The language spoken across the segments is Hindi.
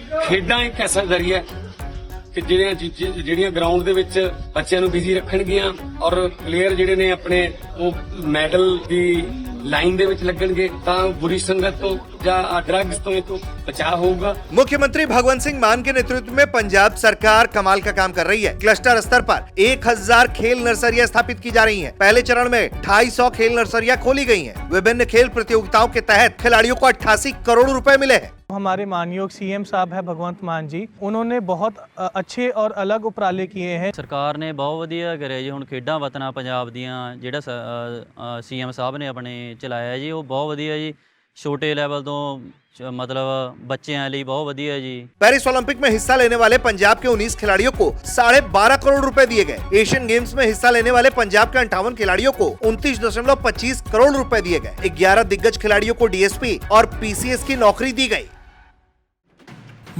खेडां एक ऐसा जरिया कि ਜਿਹੜੀਆਂ ਗਰਾਊਂਡ ਦੇ ਵਿੱਚ ਬੱਚਿਆਂ ਨੂੰ ਬਿਜ਼ੀ ਰੱਖਣਗੀਆਂ ਔਰ ਪਲੇਅਰ ਜਿਹੜੇ ਨੇ ਆਪਣੇ ਉਹ ਮੈਡਲ ਦੀ लाइन दे विच लगणगे तां बुरी संगत तो या ड्रग्स तो बचाव होगा। मुख्यमंत्री भगवंत सिंह मान के नेतृत्व में पंजाब सरकार कमाल का काम कर रही है। क्लस्टर स्तर पर 1000 खेल नर्सरियां स्थापित की जा रही हैं। पहले चरण में 250 खेल नर्सरियां खोली गई हैं। विभिन्न खेल प्रतियोगिताओं के तहत खिलाड़ियों को 88 करोड़ रुपए मिले हैं। हमारे मानयोग सीएम साहब है भगवंत मान जी, उन्होंने बहुत अच्छे और अलग उपराले किए हैं। सरकार ने बहुत वधिया करे जी। हुण खेडां वतना पंजाब दियां जिहड़ा सीएम साहब ने अपने चलाया जी, वो बहुत वधिया जी। छोटे लेवल तो मतलब बच्चों लिए बहुत वधिया जी। पेरिस ओलंपिक में हिस्सा लेने वाले पंजाब के 19 खिलाड़ियों को 12.5 करोड़ रुपए दिए गए। एशियन गेम्स में हिस्सा लेने वाले पंजाब के 58 खिलाड़ियों को 29.25 करोड़ रुपए दिए गए। 11 दिग्गज खिलाड़ियों को डीएसपी और पीसीएस की नौकरी दी गई।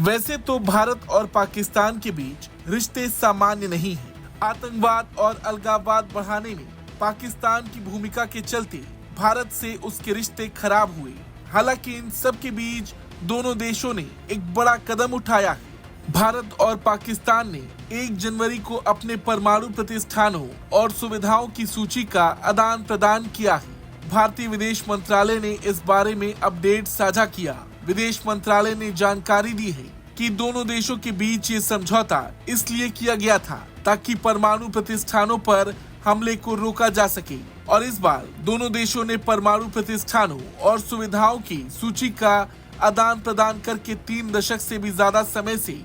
वैसे तो भारत और पाकिस्तान के बीच रिश्ते सामान्य नहीं हैं। आतंकवाद और अलगाववाद बढ़ाने में पाकिस्तान की भूमिका के चलते भारत से उसके रिश्ते खराब हुए। हालांकि इन सब के बीच दोनों देशों ने एक बड़ा कदम उठाया है। भारत और पाकिस्तान ने 1 जनवरी को अपने परमाणु प्रतिष्ठानों और सुविधाओं की सूची का आदान प्रदान किया है। भारतीय विदेश मंत्रालय ने इस बारे में अपडेट साझा किया। विदेश मंत्रालय ने जानकारी दी है कि दोनों देशों के बीच ये समझौता इसलिए किया गया था ताकि परमाणु प्रतिष्ठानों पर हमले को रोका जा सके। और इस बार दोनों देशों ने परमाणु प्रतिष्ठानों और सुविधाओं की सूची का आदान प्रदान करके 3 दशक से भी ज्यादा समय से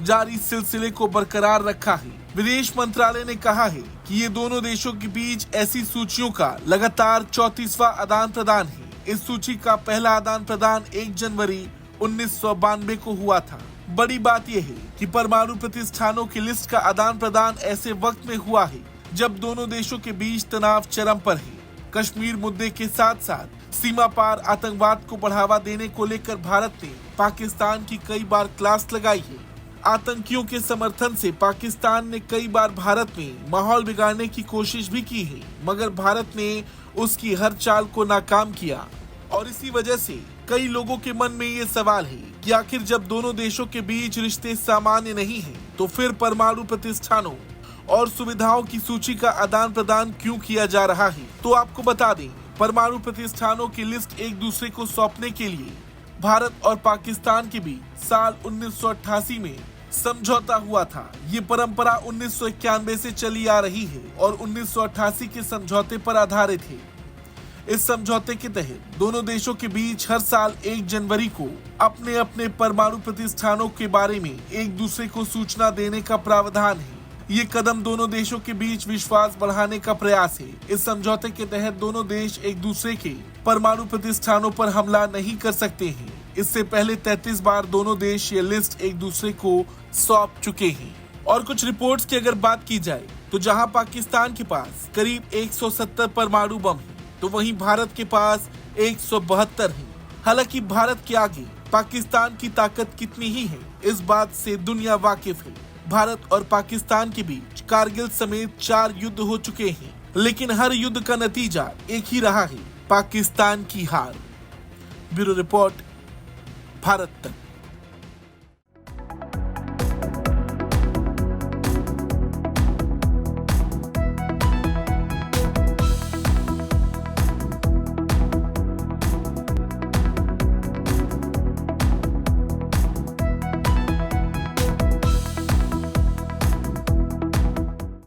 जारी सिलसिले को बरकरार रखा है। विदेश मंत्रालय ने कहा है कि ये दोनों देशों के बीच ऐसी सूचियों का लगातार 34वां आदान प्रदान है। इस सूची का पहला आदान प्रदान 1 जनवरी 1992 को हुआ था। बड़ी बात यह है कि परमाणु प्रतिष्ठानों की लिस्ट का आदान प्रदान ऐसे वक्त में हुआ है जब दोनों देशों के बीच तनाव चरम पर है। कश्मीर मुद्दे के साथ साथ सीमा पार आतंकवाद को बढ़ावा देने को लेकर भारत ने पाकिस्तान की कई बार क्लास लगाई है। आतंकियों के समर्थन से पाकिस्तान ने कई बार भारत में माहौल बिगाड़ने की कोशिश भी की है, मगर भारत ने उसकी हर चाल को नाकाम किया। और इसी वजह से कई लोगों के मन में ये सवाल है कि आखिर जब दोनों देशों के बीच रिश्ते सामान्य नहीं हैं, तो फिर परमाणु प्रतिष्ठानों और सुविधाओं की सूची का आदान प्रदान क्यों किया जा रहा है। तो आपको बता दें, परमाणु प्रतिष्ठानों की लिस्ट एक दूसरे को सौंपने के लिए भारत और पाकिस्तान के बीच साल 1988 में समझौता हुआ था। ये परंपरा 1991 से चली आ रही है और 1988 के समझौते पर आधारित है। इस समझौते के तहत दोनों देशों के बीच हर साल 1 जनवरी को अपने अपने परमाणु प्रतिष्ठानों के बारे में एक दूसरे को सूचना देने का प्रावधान है। ये कदम दोनों देशों के बीच विश्वास बढ़ाने का प्रयास है। इस समझौते के तहत दोनों देश एक दूसरे के परमाणु प्रतिष्ठानों पर हमला नहीं कर सकते हैं। इससे पहले 33 बार दोनों देश ये लिस्ट एक दूसरे को सौंप चुके हैं। और कुछ रिपोर्ट्स की अगर बात की जाए तो जहां पाकिस्तान के पास करीब 170 परमाणु बम है, तो वहीं भारत के पास 172 है। हालांकि भारत के आगे पाकिस्तान की ताकत कितनी ही है, इस बात से दुनिया वाकिफ है। भारत और पाकिस्तान के बीच कारगिल समेत 4 युद्ध हो चुके हैं, लेकिन हर युद्ध का नतीजा एक ही रहा है, पाकिस्तान की हार। ब्यूरो रिपोर्ट, भारत तक।